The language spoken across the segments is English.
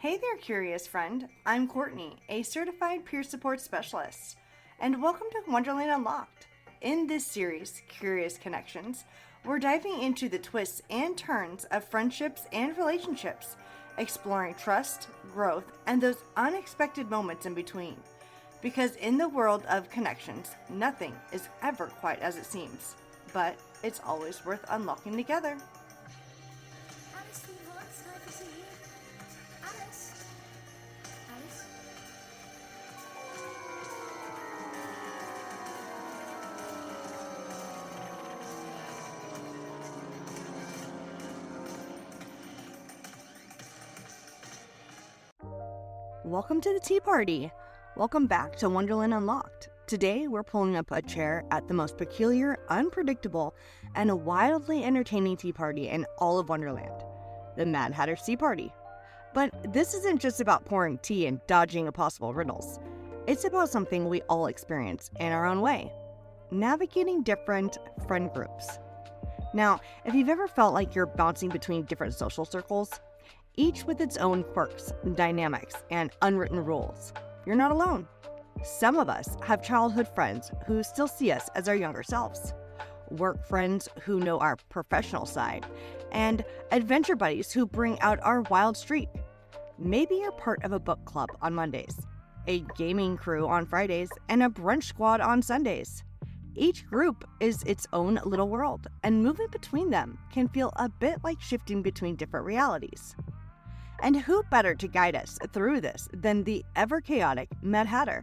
Hey there, curious friend. I'm Courtney, a certified peer support specialist, and welcome to Wonderland Unlocked. In this series, Curious Connections, we're diving into the twists and turns of friendships and relationships, exploring trust, growth, and those unexpected moments in between. Because in the world of connections, nothing is ever quite as it seems, but it's always worth unlocking together. Welcome to the tea party. Welcome back to Wonderland Unlocked. Today, we're pulling up a chair at the most peculiar, unpredictable, and wildly entertaining tea party in all of Wonderland, the Mad Hatter's Tea Party. But this isn't just about pouring tea and dodging impossible riddles. It's about something we all experience in our own way, navigating different friend groups. Now, if you've ever felt like you're bouncing between different social circles, each with its own quirks, dynamics, and unwritten rules, you're not alone. Some of us have childhood friends who still see us as our younger selves, work friends who know our professional side, and adventure buddies who bring out our wild streak. Maybe you're part of a book club on Mondays, a gaming crew on Fridays, and a brunch squad on Sundays. Each group is its own little world, and moving between them can feel a bit like shifting between different realities. And who better to guide us through this than the ever-chaotic Mad Hatter?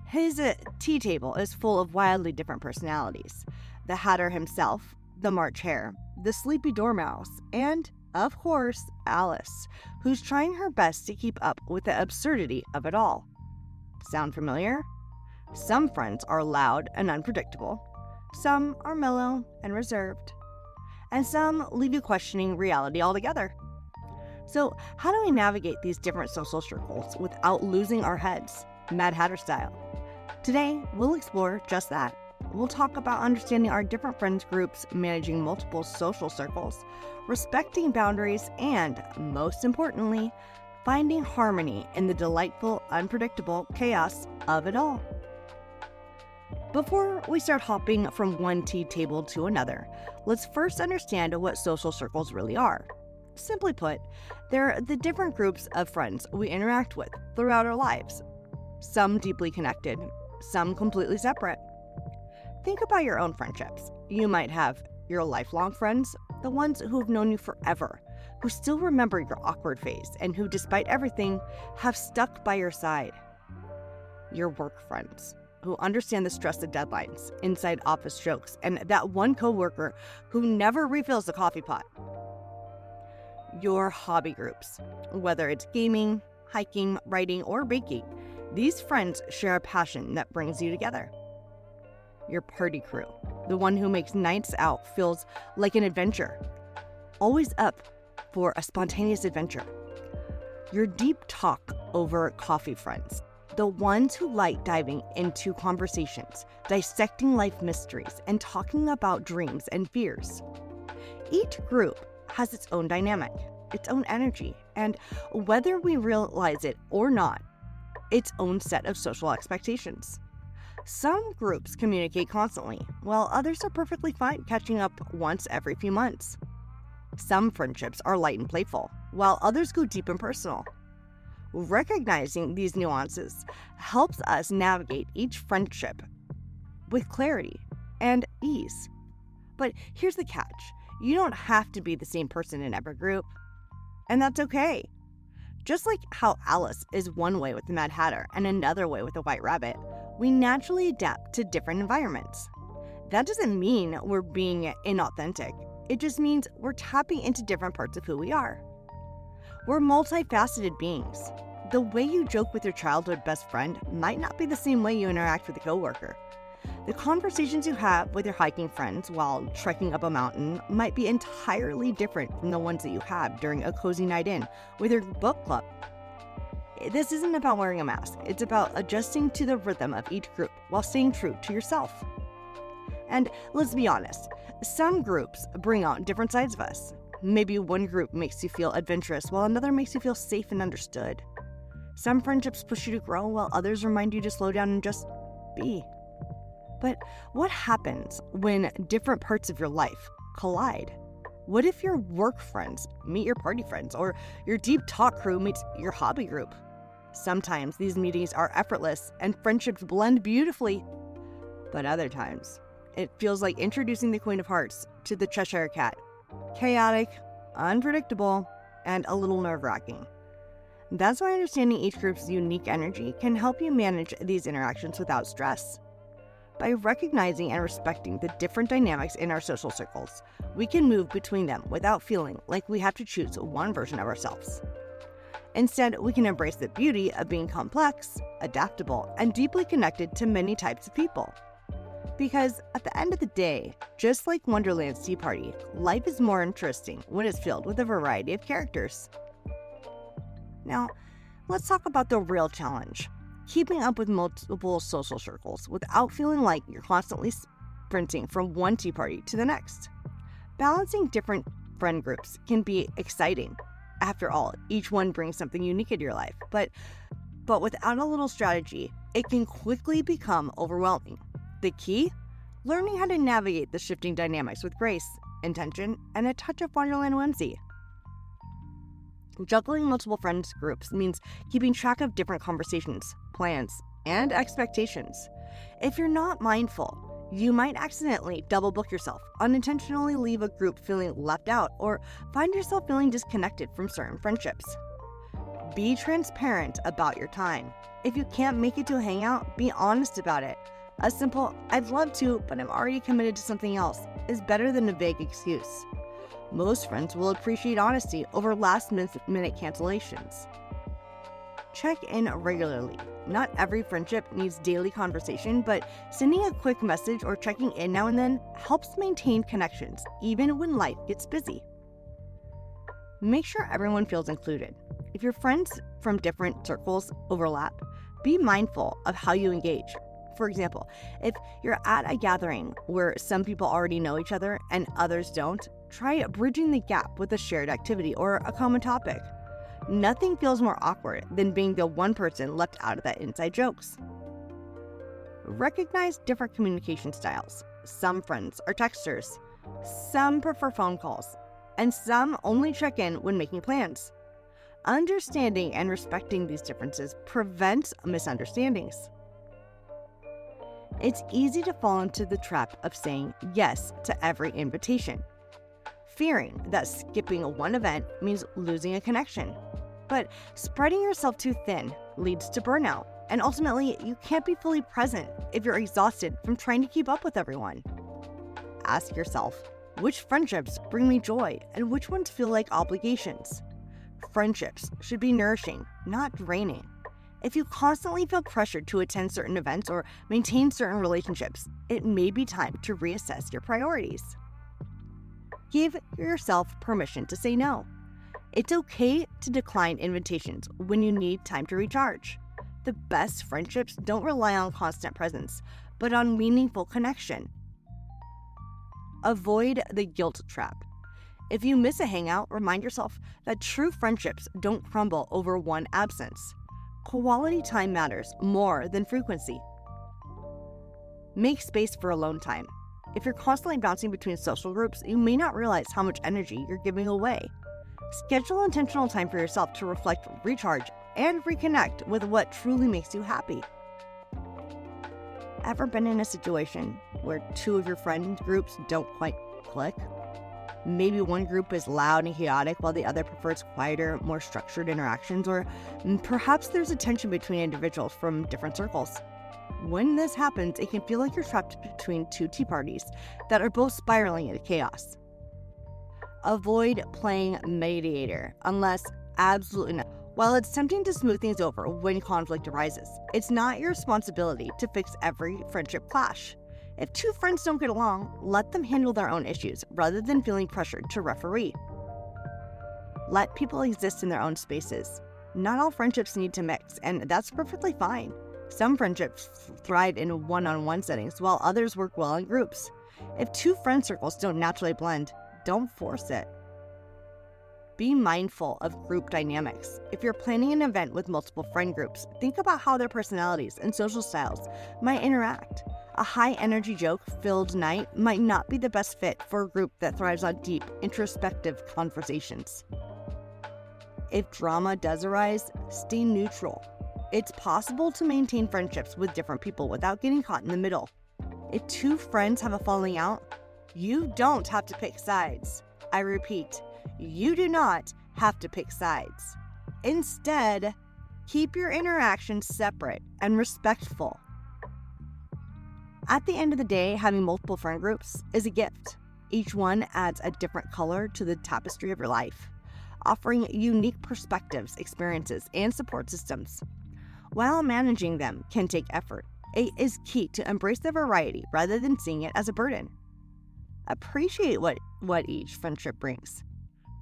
His tea table is full of wildly different personalities. The Hatter himself, the March Hare, the Sleepy Dormouse, and, of course, Alice, who's trying her best to keep up with the absurdity of it all. Sound familiar? Some friends are loud and unpredictable. Some are mellow and reserved. And some leave you questioning reality altogether. So, how do we navigate these different social circles without losing our heads, Mad Hatter style? Today, we'll explore just that. We'll talk about understanding our different friends groups, managing multiple social circles, respecting boundaries, and, most importantly, finding harmony in the delightful, unpredictable chaos of it all. Before we start hopping from one tea table to another, let's first understand what social circles really are. Simply put, they're the different groups of friends we interact with throughout our lives. Some deeply connected, some completely separate. Think about your own friendships. You might have your lifelong friends, the ones who've known you forever, who still remember your awkward phase and who, despite everything, have stuck by your side. Your work friends, who understand the stress of deadlines, inside office jokes, and that one coworker who never refills the coffee pot. Your hobby groups, whether it's gaming, hiking, writing, or baking, these friends share a passion that brings you together. Your party crew, the one who makes nights out feels like an adventure, always up for a spontaneous adventure. Your deep talk over coffee friends, the ones who like diving into conversations, dissecting life mysteries, and talking about dreams and fears. Each group has its own dynamic, its own energy, and whether we realize it or not, its own set of social expectations. Some groups communicate constantly, while others are perfectly fine catching up once every few months. Some friendships are light and playful, while others go deep and personal. Recognizing these nuances helps us navigate each friendship with clarity and ease. But here's the catch. You don't have to be the same person in every group, and that's okay. Just like how Alice is one way with the Mad Hatter and another way with the White Rabbit, we naturally adapt to different environments. That doesn't mean we're being inauthentic. It just means we're tapping into different parts of who we are. We're multifaceted beings. The way you joke with your childhood best friend might not be the same way you interact with a coworker. The conversations you have with your hiking friends while trekking up a mountain might be entirely different from the ones that you have during a cozy night in with your book club. This isn't about wearing a mask. It's about adjusting to the rhythm of each group while staying true to yourself. And let's be honest, some groups bring out different sides of us. Maybe one group makes you feel adventurous while another makes you feel safe and understood. Some friendships push you to grow while others remind you to slow down and just be. But what happens when different parts of your life collide? What if your work friends meet your party friends, or your deep talk crew meets your hobby group? Sometimes these meetings are effortless and friendships blend beautifully, but other times it feels like introducing the Queen of Hearts to the Cheshire Cat. Chaotic, unpredictable, and a little nerve-wracking. That's why understanding each group's unique energy can help you manage these interactions without stress. By recognizing and respecting the different dynamics in our social circles, we can move between them without feeling like we have to choose one version of ourselves. Instead, we can embrace the beauty of being complex, adaptable, and deeply connected to many types of people. Because at the end of the day, just like Wonderland's Tea Party, life is more interesting when it's filled with a variety of characters. Now, let's talk about the real challenge: keeping up with multiple social circles without feeling like you're constantly sprinting from one tea party to the next. Balancing different friend groups can be exciting. After all, each one brings something unique into your life, but without a little strategy, it can quickly become overwhelming. The key? Learning how to navigate the shifting dynamics with grace, intention, and a touch of Wonderland whimsy. Juggling multiple friends groups means keeping track of different conversations, plans, and expectations. If you're not mindful, you might accidentally double book yourself, unintentionally leave a group feeling left out, or find yourself feeling disconnected from certain friendships. Be transparent about your time. If you can't make it to a hangout, be honest about it. A simple, "I'd love to, but I'm already committed to something else," is better than a vague excuse. Most friends will appreciate honesty over last-minute cancellations. Check in regularly. Not every friendship needs daily conversation, but sending a quick message or checking in now and then helps maintain connections, even when life gets busy. Make sure everyone feels included. If your friends from different circles overlap, be mindful of how you engage. For example, if you're at a gathering where some people already know each other and others don't, try bridging the gap with a shared activity or a common topic. Nothing feels more awkward than being the one person left out of that inside jokes. Recognize different communication styles. Some friends are texters, some prefer phone calls, and some only check in when making plans. Understanding and respecting these differences prevents misunderstandings. It's easy to fall into the trap of saying yes to every invitation, fearing that skipping one event means losing a connection. But spreading yourself too thin leads to burnout, and ultimately, you can't be fully present if you're exhausted from trying to keep up with everyone. Ask yourself, which friendships bring me joy and which ones feel like obligations? Friendships should be nourishing, not draining. If you constantly feel pressured to attend certain events or maintain certain relationships, it may be time to reassess your priorities. Give yourself permission to say no. It's okay to decline invitations when you need time to recharge. The best friendships don't rely on constant presence, but on meaningful connection. Avoid the guilt trap. If you miss a hangout, remind yourself that true friendships don't crumble over one absence. Quality time matters more than frequency. Make space for alone time. If you're constantly bouncing between social groups, you may not realize how much energy you're giving away. Schedule intentional time for yourself to reflect, recharge, and reconnect with what truly makes you happy. Ever been in a situation where two of your friend groups don't quite click? Maybe one group is loud and chaotic while the other prefers quieter, more structured interactions, or perhaps there's a tension between individuals from different circles. When this happens, it can feel like you're trapped between two tea parties that are both spiraling into chaos. Avoid playing mediator unless absolutely not. While it's tempting to smooth things over when conflict arises, it's not your responsibility to fix every friendship clash. If two friends don't get along, let them handle their own issues rather than feeling pressured to referee. Let people exist in their own spaces. Not all friendships need to mix, and that's perfectly fine. Some friendships thrive in one-on-one settings, while others work well in groups. If two friend circles don't naturally blend, don't force it. Be mindful of group dynamics. If you're planning an event with multiple friend groups, think about how their personalities and social styles might interact. A high-energy joke-filled night might not be the best fit for a group that thrives on deep, introspective conversations. If drama does arise, stay neutral. It's possible to maintain friendships with different people without getting caught in the middle. If two friends have a falling out, you don't have to pick sides. I repeat, you do not have to pick sides. Instead, keep your interactions separate and respectful. At the end of the day, having multiple friend groups is a gift. Each one adds a different color to the tapestry of your life, offering unique perspectives, experiences, and support systems. While managing them can take effort, it is key to embrace the variety rather than seeing it as a burden. Appreciate what each friendship brings.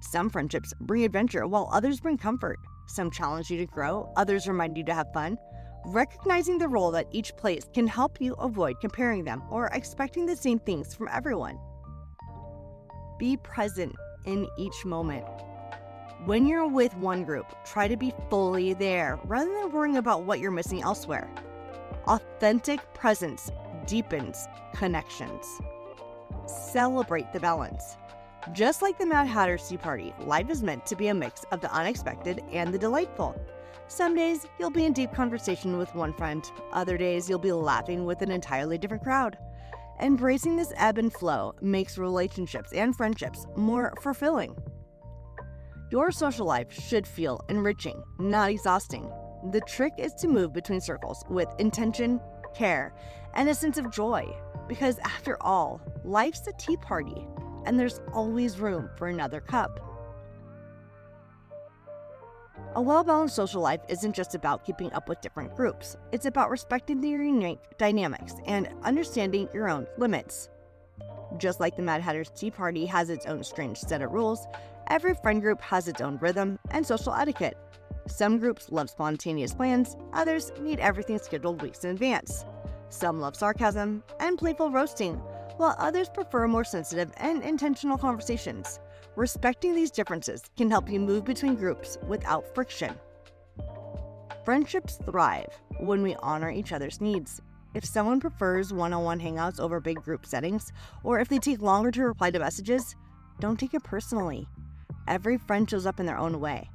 Some friendships bring adventure while others bring comfort. Some challenge you to grow, others remind you to have fun. Recognizing the role that each plays can help you avoid comparing them or expecting the same things from everyone. Be present in each moment. When you're with one group, try to be fully there rather than worrying about what you're missing elsewhere. Authentic presence deepens connections. Celebrate the balance. Just like the Mad Hatter's Tea Party, life is meant to be a mix of the unexpected and the delightful. Some days, you'll be in deep conversation with one friend. Other days, you'll be laughing with an entirely different crowd. Embracing this ebb and flow makes relationships and friendships more fulfilling. Your social life should feel enriching, not exhausting. The trick is to move between circles with intention, care, and a sense of joy. Because after all, life's a tea party, and there's always room for another cup. A well-balanced social life isn't just about keeping up with different groups. It's about respecting their unique dynamics and understanding your own limits. Just like the Mad Hatter's Tea Party has its own strange set of rules, every friend group has its own rhythm and social etiquette. Some groups love spontaneous plans, others need everything scheduled weeks in advance. Some love sarcasm and playful roasting, while others prefer more sensitive and intentional conversations. Respecting these differences can help you move between groups without friction. Friendships thrive when we honor each other's needs. If someone prefers one-on-one hangouts over big group settings, or if they take longer to reply to messages, don't take it personally. Every friend shows up in their own way.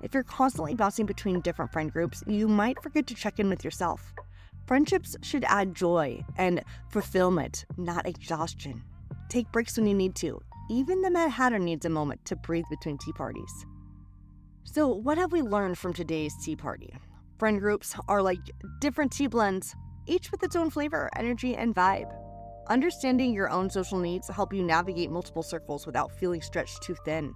If you're constantly bouncing between different friend groups, you might forget to check in with yourself. Friendships should add joy and fulfillment, not exhaustion. Take breaks when you need to. Even the Mad Hatter needs a moment to breathe between tea parties. So what have we learned from today's tea party? Friend groups are like different tea blends, each with its own flavor, energy, and vibe. Understanding your own social needs help you navigate multiple circles without feeling stretched too thin.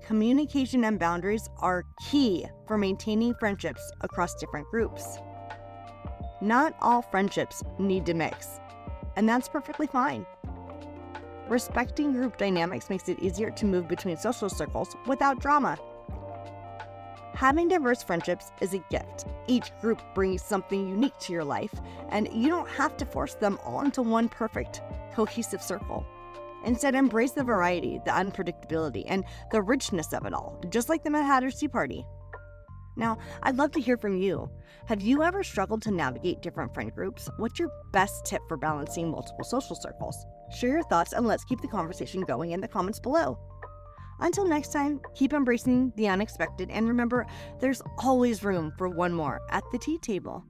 Communication and boundaries are key for maintaining friendships across different groups. Not all friendships need to mix, and that's perfectly fine. Respecting group dynamics makes it easier to move between social circles without drama. Having diverse friendships is a gift. Each group brings something unique to your life, and you don't have to force them all into one perfect, cohesive circle. Instead, embrace the variety, the unpredictability, and the richness of it all, just like the Mad Hatter's Tea Party. Now, I'd love to hear from you. Have you ever struggled to navigate different friend groups? What's your best tip for balancing multiple social circles? Share your thoughts and let's keep the conversation going in the comments below. Until next time, keep embracing the unexpected and remember, there's always room for one more at the tea table.